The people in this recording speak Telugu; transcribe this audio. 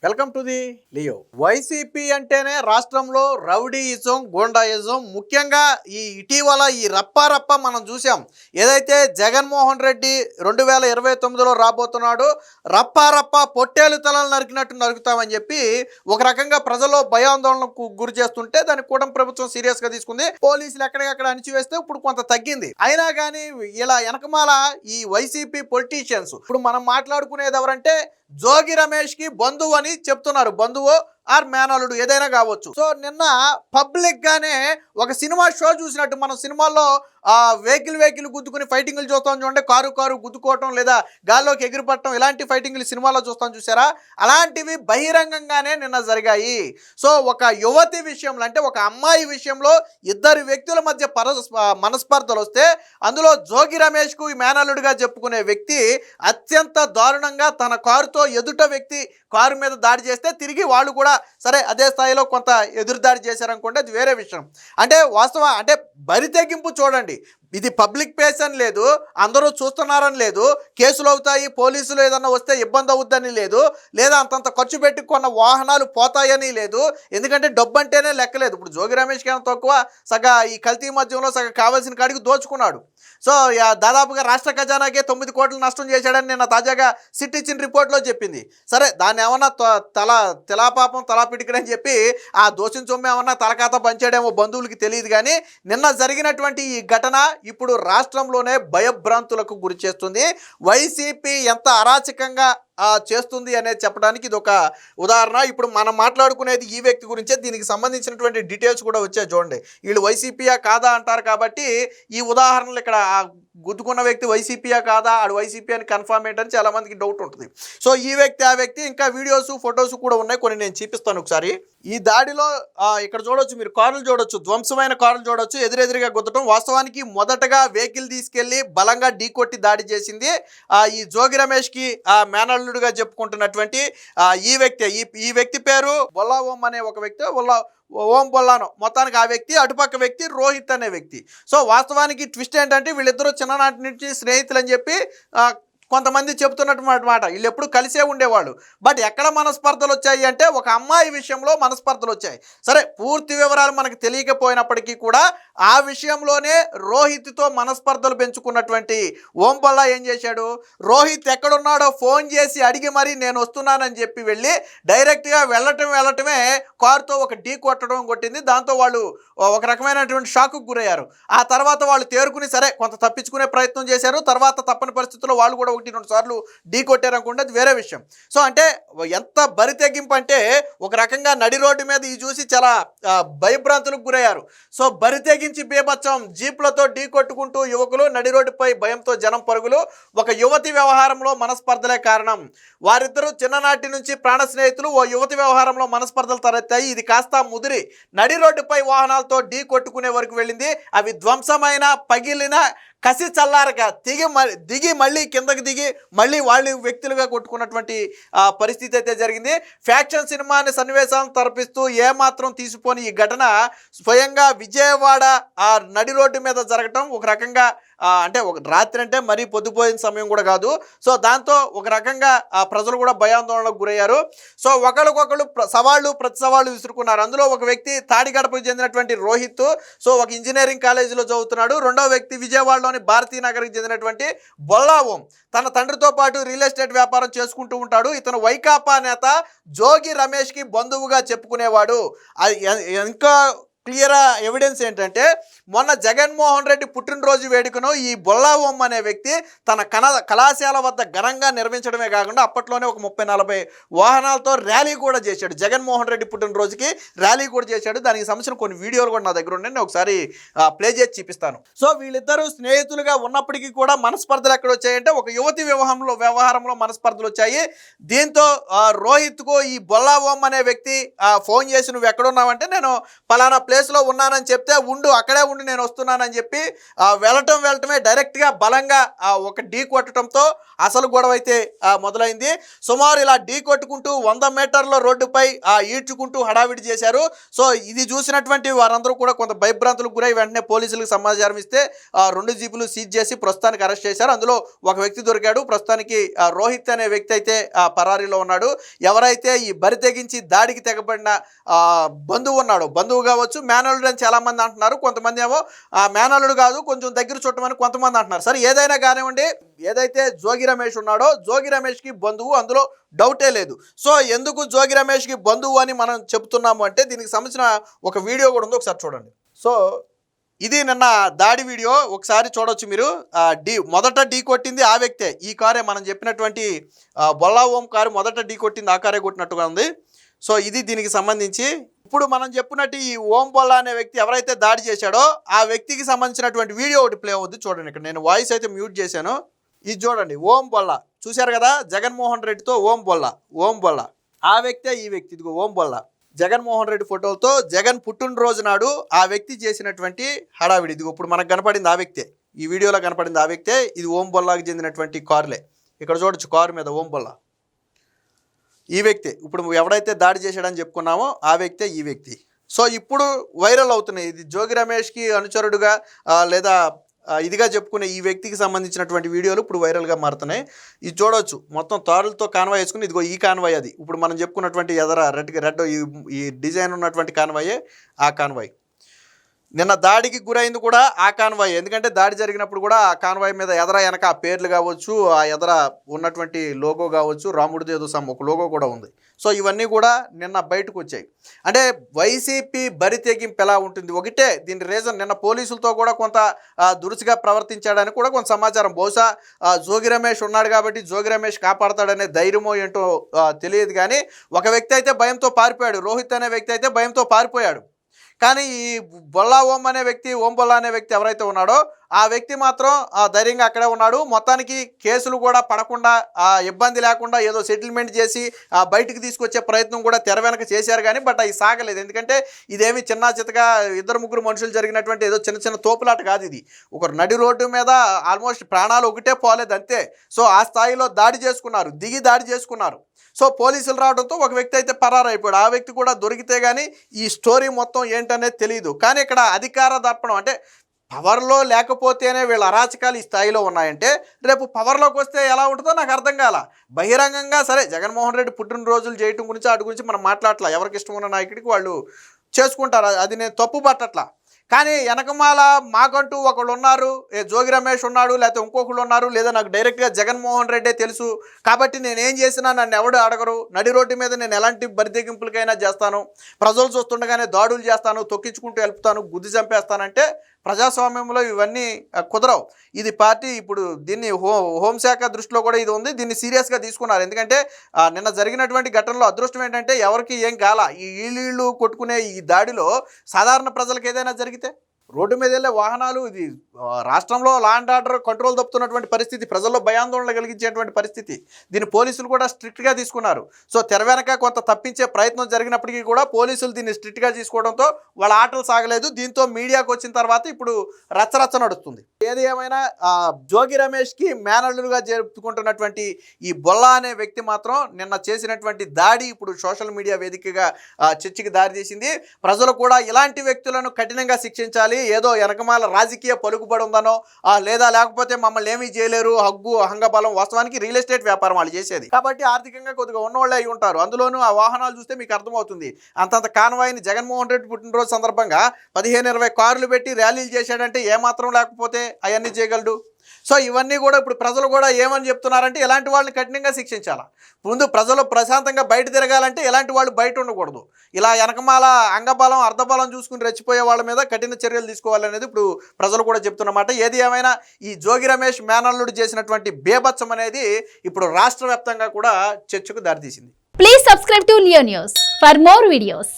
Welcome to the Leo. YCP అంటేనే రాష్ట్రంలో రౌడీయిజం, గూండాయిజం, ముఖ్యంగా ఈ ఇటీవల ఈ రప్పారప్ప మనం చూసాం. ఏదైతే జగన్మోహన్ రెడ్డి 2029లో రాబోతున్నాడో రప్పారప్ప పొట్టేలు తలలు నరికినట్టు నరుకుతామని చెప్పి ఒక రకంగా ప్రజల్లో భయాందోళనకు గురి చేస్తుంటే దాన్ని కూటమి ప్రభుత్వం సీరియస్గా తీసుకుంది. పోలీసులు ఎక్కడికక్కడ అణిచివేస్తే ఇప్పుడు కొంత తగ్గింది. అయినా కానీ ఇలా వెనకమాల ఈ వైసీపీ పొలిటీషియన్స్ ఇప్పుడు మనం మాట్లాడుకునేది ఎవరంటే జోగి రమేష్ కి బంధువు అని చెప్తున్నారు. బంధువు ఆర్ మేనలుడు ఏదైనా కావచ్చు. సో నిన్న పబ్లిక్ గానే ఒక సినిమా షో చూసినట్టు, మనం సినిమాల్లో వెహికల్ గుద్దుకుని ఫైటింగ్లు చూస్తాం చూడండి, కారు గుద్దుకోవటం లేదా గాల్లోకి ఎగిరిపట్టడం, ఇలాంటి ఫైటింగ్లు సినిమాలో చూస్తాం చూసారా, అలాంటివి బహిరంగంగానే నిన్న జరిగాయి. సో ఒక యువతి విషయంలో, అంటే ఒక అమ్మాయి విషయంలో ఇద్దరు వ్యక్తుల మధ్య మనస్పర్ధలు వస్తే అందులో జోగి రమేష్ కు మేనలుడిగా చెప్పుకునే వ్యక్తి అత్యంత దారుణంగా తన కారుతో ఎదుట వ్యక్తి కారు మీద దాడి చేస్తే తిరిగి వాళ్ళు కూడా సరే అదే స్థాయిలో కొంత ఎదురుదాడి చేశారనుకోండి, అది వేరే విషయం. అంటే వాస్తవం అంటే బరి తెగింపు చూడండి. ఇది పబ్లిక్ ప్లేస్ అని లేదు, అందరూ చూస్తున్నారని లేదు, కేసులు అవుతాయి, పోలీసులు ఏదన్నా వస్తే ఇబ్బంది అవుద్దని లేదు, లేదా అంతంత ఖర్చు పెట్టి కొన్న వాహనాలు పోతాయని లేదు. ఎందుకంటే డబ్బు అంటేనే లెక్కలేదు. ఇప్పుడు జోగి రమేష్ కన్నా తక్కువ ఈ కల్తీ మధ్యంలో కావాల్సిన కాడికి దోచుకున్నాడు. సో దాదాపుగా రాష్ట్ర ఖజానాకే 9 కోట్లు నష్టం చేశాడని నిన్న తాజాగా సిట్ ఇచ్చిన రిపోర్ట్లో చెప్పింది. సరే దాన్ని ఏమన్నా తెలాపాపం తలా పిడికడని చెప్పి ఆ దోషం సొమ్ము ఏమన్నా తలకాత పంచాడేమో బంధువులకి తెలియదు. కానీ నిన్న జరిగినటువంటి ఈ ఘటన ఇప్పుడు రాష్ట్రంలోనే భయభ్రాంతులకు గురి చేస్తుంది. వైసీపీ ఎంత అరాచకంగా చేస్తుంది అనేది చెప్పడానికి ఇది ఒక ఉదాహరణ. ఇప్పుడు మనం మాట్లాడుకునేది ఈ వ్యక్తి గురించే, దీనికి సంబంధించినటువంటి డీటెయిల్స్ కూడా వచ్చాయి చూడండి. వీళ్ళు వైసీపీయా కాదా అంటారు కాబట్టి ఈ ఉదాహరణలు ఇక్కడ గుద్దుకున్న వ్యక్తి వైసీపీయా కాదా, ఆడు వైసీపీ అని కన్ఫర్మ్ ఏంటని చాలా మందికి డౌట్ ఉంటుంది. సో ఈ వ్యక్తి ఆ వ్యక్తి ఇంకా వీడియోస్ ఫొటోస్ కూడా ఉన్నాయి, కొన్ని నేను చూపిస్తాను ఒకసారి. ఈ దాడిలో ఇక్కడ చూడొచ్చు, మీరు కారులు చూడొచ్చు, ధ్వంసమైన కారులు చూడొచ్చు, ఎదురెదురుగా గుద్దటం. వాస్తవానికి మొదటగా వెహికల్ తీసుకెళ్లి బలంగా ఢీకొట్టి దాడి చేసింది ఈ జోగి రమేష్ కి మేనల్లుడుగా చెప్పుకుంటున్నటువంటి ఈ వ్యక్తి పేరు బొల్లా ఓం అనే ఒక వ్యక్తి, ఓం బొల్లానో, మొత్తానికి ఆ వ్యక్తి, అటుపక్క వ్యక్తి రోహిత్ అనే వ్యక్తి. సో వాస్తవానికి ట్విస్ట్ ఏంటంటే వీళ్ళిద్దరూ చిన్ననాటి నుంచి స్నేహితులు అని చెప్పి కొంతమంది చెప్తున్నటువంటి మాట. వీళ్ళు ఎప్పుడు కలిసే ఉండేవాళ్ళు. బట్ ఎక్కడ మనస్పర్ధలు వచ్చాయి అంటే ఒక అమ్మాయి విషయంలో మనస్పర్ధలు వచ్చాయి. సరే పూర్తి వివరాలు మనకు తెలియకపోయినప్పటికీ కూడా ఆ విషయంలోనే రోహిత్తో మనస్పర్ధలు పెంచుకున్నటువంటి ఓం బొల్లా ఏం చేశాడు, రోహిత్ ఎక్కడున్నాడో ఫోన్ చేసి అడిగి మరీ నేను వస్తున్నానని చెప్పి వెళ్ళి డైరెక్ట్గా వెళ్ళటమే కారుతో ఒక ఢీ కొట్టింది. దాంతో వాళ్ళు ఒక రకమైనటువంటి షాక్కు గురయ్యారు. ఆ తర్వాత వాళ్ళు తేరుకుని సరే కొంత తప్పించుకునే ప్రయత్నం చేశారు. తర్వాత తప్పని పరిస్థితుల్లో వాళ్ళు కూడా 1-2 సార్లు ఢీ కొట్టారనుకుంటే అది వేరే విషయం. సో అంటే ఎంత బరి తెగింపు అంటే ఒక రకంగా నడి రోడ్డు మీద ఈ చూసి చాలా భయభ్రాంతులకు గురయ్యారు. సో బరి తెగించి బీభత్సం, జీప్లతో ఢీ కొట్టుకుంటూ యువకులు, నడి రోడ్డుపై భయంతో జనం పరుగులు. ఒక యువతి వ్యవహారంలో మనస్పర్ధలే కారణం. వారిద్దరూ చిన్ననాటి నుంచి ప్రాణ స్నేహితులు. ఓ యువతి వ్యవహారంలో మనస్పర్ధలు తలెత్తాయి. ఇది కాస్త ముదిరి నడి రోడ్డుపై వాహనాలతో ఢీ కొట్టుకునే వరకు వెళ్ళింది. అవి ధ్వంసమైన, పగిలిన, కసి చల్లారగా దిగి మళ్ళీ కిందకి దిగి మళ్ళీ వాళ్ళు వ్యక్తులుగా కొట్టుకున్నటువంటి పరిస్థితి అయితే జరిగింది. ఫ్యాక్షన్ సినిమాని సన్నివేశాలను తరపిస్తూ ఏమాత్రం తీసిపోని ఈ ఘటన స్వయంగా విజయవాడ నడి రోడ్డు మీద జరగటం ఒక రకంగా అంటే ఒక రాత్రి అంటే మరీ పొద్దుపోయిన సమయం కూడా కాదు. సో దాంతో ఒక రకంగా ప్రజలు కూడా భయాందోళనకు గురయ్యారు. సో ఒకళ్ళకొకళ్ళు ప్రతి సవాళ్ళు విసురుకున్నారు. అందులో ఒక వ్యక్తి తాడిగడపకు చెందినటువంటి రోహిత్, సో ఒక ఇంజనీరింగ్ కాలేజీలో చదువుతున్నాడు. రెండో వ్యక్తి విజయవాడలోని భారతీనగర్కి చెందినటువంటి బొల్లా ఓం. తన తండ్రితో పాటు రియల్ ఎస్టేట్ వ్యాపారం చేసుకుంటూ ఉంటాడు. ఇతను వైకాపా నేత జోగి రమేష్కి బంధువుగా చెప్పుకునేవాడు. ఇంకా క్లియర్ ఎవిడెన్స్ ఏంటంటే మొన్న జగన్మోహన్ రెడ్డి పుట్టినరోజు వేడుకను ఈ బొల్లా ఓం అనే వ్యక్తి తన కళాశాల వద్ద ఘనంగా నిర్వహించడమే కాకుండా అప్పట్లోనే ఒక 30-40 వాహనాలతో ర్యాలీ కూడా చేశాడు. జగన్మోహన్ రెడ్డి పుట్టినరోజుకి ర్యాలీ కూడా చేశాడు. దానికి సంబంధించిన కొన్ని వీడియోలు కూడా నా దగ్గర ఉన్నాయి, నేను ఒకసారి ప్లే చేసి చూపిస్తాను. సో వీళ్ళిద్దరూ స్నేహితులుగా ఉన్నప్పటికీ కూడా మనస్పర్ధలు ఎక్కడ వచ్చాయంటే ఒక యువతి వ్యవహారంలో మనస్పర్ధలు వచ్చాయి. దీంతో రోహిత్కు ఈ బొల్లా ఓం అనే వ్యక్తి ఫోన్ చేసి నువ్వు ఎక్కడున్నావంటే నేను పలానా ప్లేస్లో ఉన్నానని చెప్తే అక్కడే ఉండి నేను వస్తున్నానని చెప్పి వెళ్ళటమే డైరెక్ట్గా బలంగా ఒక ఢీ కొట్టడంతో అసలు గొడవ అయితే మొదలైంది. సుమారు ఇలా ఢీ కొట్టుకుంటూ 100 మీటర్ల రోడ్డుపై ఈడ్చుకుంటూ హడావిడి చేశారు. సో ఇది చూసినటువంటి వారందరూ కూడా కొంత భయభ్రాంతులకు గురై వెంటనే పోలీసులకు సమాచారం ఇస్తే 2 జీపులు సీజ్ చేసి ప్రస్తుతానికి అరెస్ట్ చేశారు. అందులో ఒక వ్యక్తి దొరికాడు. ప్రస్తుతానికి రోహిత్ అనే వ్యక్తి అయితే పరారీలో ఉన్నాడు. ఎవరైతే ఈ బరి తెగించి దాడికి తెగబడిన బంధువు ఉన్నాడు, బంధువు కావచ్చు, మేనల్లుడు అని చాలా మంది అంటున్నారు. కొంతమంది ఏమో మేనల్లుడు కాదు, కొంచెం దగ్గర చుట్టమని కొంతమంది అంటున్నారు. సరే ఏదైనా కానివ్వండి, ఏదైతే జోగి రమేష్ ఉన్నాడో జోగి రమేష్కి బంధువు, అందులో డౌటే లేదు. సో ఎందుకు జోగి రమేష్కి బంధువు అని మనం చెప్తున్నాము అంటే దీనికి సంబంధించిన ఒక వీడియో కూడా ఉంది, ఒకసారి చూడండి. సో ఇది నిన్న దాడి వీడియో, ఒకసారి చూడొచ్చు మీరు. మొదట ఢీ కొట్టింది ఆ వ్యక్తే, ఈ కారే మనం చెప్పినటువంటి బొల్లా ఓం కారు మొదట ఢీ కొట్టింది ఆ కారే కొట్టినట్టుగా ఉంది. సో ఇది దీనికి సంబంధించి ఇప్పుడు మనం చెప్పినట్టు ఈ ఓం బొల్లా అనే వ్యక్తి ఎవరైతే దాడి చేశాడో ఆ వ్యక్తికి సంబంధించినటువంటి వీడియో ఒకటి ప్లే అవుద్ది, చూడండి. ఇక్కడ నేను వాయిస్ అయితే మ్యూట్ చేశాను, ఇది చూడండి. ఓం బొల్లా చూశారు కదా, జగన్మోహన్ రెడ్డితో ఓం బొల్లా ఆ వ్యక్తే ఈ వ్యక్తి. ఇదిగో ఓం బొల్లా జగన్మోహన్ రెడ్డి ఫోటోలతో జగన్ పుట్టినరోజు నాడు ఆ వ్యక్తి చేసినటువంటి హడావిడి. ఇదిగో ఇప్పుడు మనకు కనపడింది ఆ వ్యక్తే, ఈ వీడియోలో కనపడింది ఆ వ్యక్తే. ఇది ఓం బొల్లాకి చెందినటువంటి కారులే, ఇక్కడ చూడొచ్చు కారు మీద ఓం బొల్లా ఈ వ్యక్తి. ఇప్పుడు ఎవడైతే దాడి చేశాడని చెప్పుకున్నామో ఆ వ్యక్తే ఈ వ్యక్తి. సో ఇప్పుడు వైరల్ అవుతున్నాయి. ఇది జోగి రమేష్కి అనుచరుడుగా లేదా ఇదిగా చెప్పుకునే ఈ వ్యక్తికి సంబంధించినటువంటి వీడియోలు ఇప్పుడు వైరల్గా మారుతున్నాయి. ఇది చూడవచ్చు, మొత్తం తారులతో కాన్వాయ్ వేసుకుని, ఇదిగో ఈ కాన్వాయ్ అది ఇప్పుడు మనం చెప్పుకున్నటువంటి ఎదర రెడ్ ఈ డిజైన్ ఉన్నటువంటి కాన్వాయే ఆ కాన్వాయ్. నిన్న దాడికి గురైంది కూడా ఆ కాన్వాయ్. ఎందుకంటే దాడి జరిగినప్పుడు కూడా ఆ కాన్వాయ్ మీద ఎదర వెనక ఆ పేర్లు కావచ్చు, ఆ ఎదర ఉన్నటువంటి లోగో కావచ్చు, రాముడిది ఏదో ఒక లోగో కూడా ఉంది. సో ఇవన్నీ కూడా నిన్న బయటకు వచ్చాయి. అంటే వైసీపీ బరి తెగింపు ఎలా ఉంటుంది ఒకటే దీని రీజన్. నిన్న పోలీసులతో కూడా కొంత దురుసుగా ప్రవర్తించాడని కూడా కొంత సమాచారం. బహుశా జోగి రమేష్ ఉన్నాడు కాబట్టి జోగి రమేష్ కాపాడతాడనే ధైర్యమో ఏంటో తెలియదు. కానీ ఒక వ్యక్తి అయితే భయంతో పారిపోయాడు, రోహిత్ అనే వ్యక్తి అయితే భయంతో పారిపోయాడు. కానీ ఈ బొల్లా ఓం అనే వ్యక్తి, ఓం బొల్లా అనే వ్యక్తి ఎవరైతే ఉన్నాడో ఆ వ్యక్తి మాత్రం ధైర్యంగా అక్కడే ఉన్నాడు. మొత్తానికి కేసులు కూడా పడకుండా ఇబ్బంది లేకుండా ఏదో సెటిల్మెంట్ చేసి బయటికి తీసుకొచ్చే ప్రయత్నం కూడా తెర వెనక చేశారు. కానీ బట్ అవి సాగలేదు. ఎందుకంటే ఇదేమి చిన్న చితగా 2-3 మనుషులు జరిగినటువంటి ఏదో చిన్న తోపులాట కాదు. ఇది ఒక నడి రోడ్డు మీద ఆల్మోస్ట్ ప్రాణాలు ఒకటే పోలేదు అంతే. సో ఆ స్థాయిలో దాడి చేసుకున్నారు. సో పోలీసులు రావడంతో ఒక వ్యక్తి అయితే పరారైపోయాడు. ఆ వ్యక్తి కూడా దొరికితే కానీ ఈ స్టోరీ మొత్తం ఏంటనేది తెలియదు. కానీ ఇక్కడ అధికార దర్పణం అంటే పవర్లో లేకపోతేనే వీళ్ళ అరాచకాలు ఈ స్థాయిలో ఉన్నాయంటే రేపు పవర్లోకి వస్తే ఎలా ఉంటుందో నాకు అర్థం కాల. బహిరంగంగా సరే జగన్మోహన్ రెడ్డి పుట్టినరోజులు చేయటం గురించి వాటి గురించి మనం మాట్లాడట్లా, ఎవరికి ఇష్టం ఉన్న నాయకుడికి వాళ్ళు చేసుకుంటారు, అది నేను తప్పు పట్టట్లా. కానీ వెనకమాల మాకంటూ ఒకళ్ళు ఉన్నారు, జోగి రమేష్ ఉన్నాడు, లేకపోతే ఇంకొకళ్ళు ఉన్నారు, లేదా నాకు డైరెక్ట్గా జగన్మోహన్ రెడ్డే తెలుసు కాబట్టి నేనేం చేసినా నన్ను ఎవడు అడగరు, నడి రోడ్డు మీద నేను ఎలాంటి బరిదెగింపులకైనా చేస్తాను, ప్రజలు చూస్తుండగానే దాడులు చేస్తాను, తొక్కించుకుంటూ వెళ్తాను, గుద్ది చంపేస్తానంటే ప్రజాస్వామ్యంలో ఇవన్నీ కుదరవు. ఇది పార్టీ ఇప్పుడు దీన్ని హోంశాఖ దృష్టిలో కూడా ఇది ఉంది, దీన్ని సీరియస్గా తీసుకున్నారు. ఎందుకంటే నిన్న జరిగినటువంటి ఘటనలో అదృష్టం ఏంటంటే ఎవరికి ఏం కాల. ఈ ఇళ్ళు కొట్టుకునే ఈ దాడిలో సాధారణ ప్రజలకు ఏదైనా జరిగితే రోడ్డు మీద వెళ్ళే వాహనాలు, ఇది రాష్ట్రంలో లా అండ్ ఆర్డర్ కంట్రోల్ తప్పుతున్నటువంటి పరిస్థితి, ప్రజల్లో భయాందోళన కలిగించేటువంటి పరిస్థితి. దీన్ని పోలీసులు కూడా స్ట్రిక్ట్గా తీసుకున్నారు. సో తెర వెనక కొంత తప్పించే ప్రయత్నం జరిగినప్పటికీ కూడా పోలీసులు దీన్ని స్ట్రిక్ట్గా తీసుకోవడంతో వాళ్ళ ఆటలు సాగలేదు. దీంతో మీడియాకు వచ్చిన తర్వాత ఇప్పుడు రచ్చరచ్చ నడుస్తుంది. ఏది ఏమైనా జోగి రమేష్కి మేనల్లుగా జరుపుకుంటున్నటువంటి ఈ బొల్లా అనే వ్యక్తి మాత్రం నిన్న చేసినటువంటి దాడి ఇప్పుడు సోషల్ మీడియా వేదికగా చర్చకి దారితీసింది. ప్రజలు కూడా ఇలాంటి వ్యక్తులను కఠినంగా శిక్షించాలి. ఏదో వెనకమాల రాజకీయ పలుకుబడి ఉందనో లేదా లేకపోతే మమ్మల్ని ఏమీ చేయలేరు, హంగబలం. వాస్తవానికి రియల్ ఎస్టేట్ వ్యాపారం వాళ్ళు చేసేది కాబట్టి ఆర్థికంగా కొద్దిగా ఉన్నవాళ్ళే అయి ఉంటారు. అందులోనూ ఆ వాహనాలు చూస్తే మీకు అర్థమవుతుంది. అంతంత కాన్వాయ్ని జగన్మోహన్ రెడ్డి పుట్టినరోజు సందర్భంగా 15-20 కార్లు పెట్టి ర్యాలీలు చేశాడంటే ఏమాత్రం లేకపోతే అవన్నీ చేయగలడు. సో ఇవన్నీ కూడా ఇప్పుడు ప్రజలు కూడా ఏమని చెప్తున్నారంటే ఇలాంటి వాళ్ళని కఠినంగా శిక్షించాలా. ముందు ప్రజలు ప్రశాంతంగా బయట తిరగాలంటే ఇలాంటి వాళ్ళు బయట ఉండకూడదు. ఇలా వెనకమాల అంగబలం అర్ధబలం చూసుకుని రెచ్చిపోయే వాళ్ళ మీద కఠిన చర్యలు తీసుకోవాలనేది ఇప్పుడు ప్రజలు కూడా చెప్తున్నమాట. ఏది ఏమైనా ఈ జోగి రమేష్ మేనల్లుడు చేసినటువంటి బేభత్సం అనేది ఇప్పుడు రాష్ట్ర వ్యాప్తంగా కూడా చర్చకు దారితీసింది. Please subscribe to Leo news for more videos.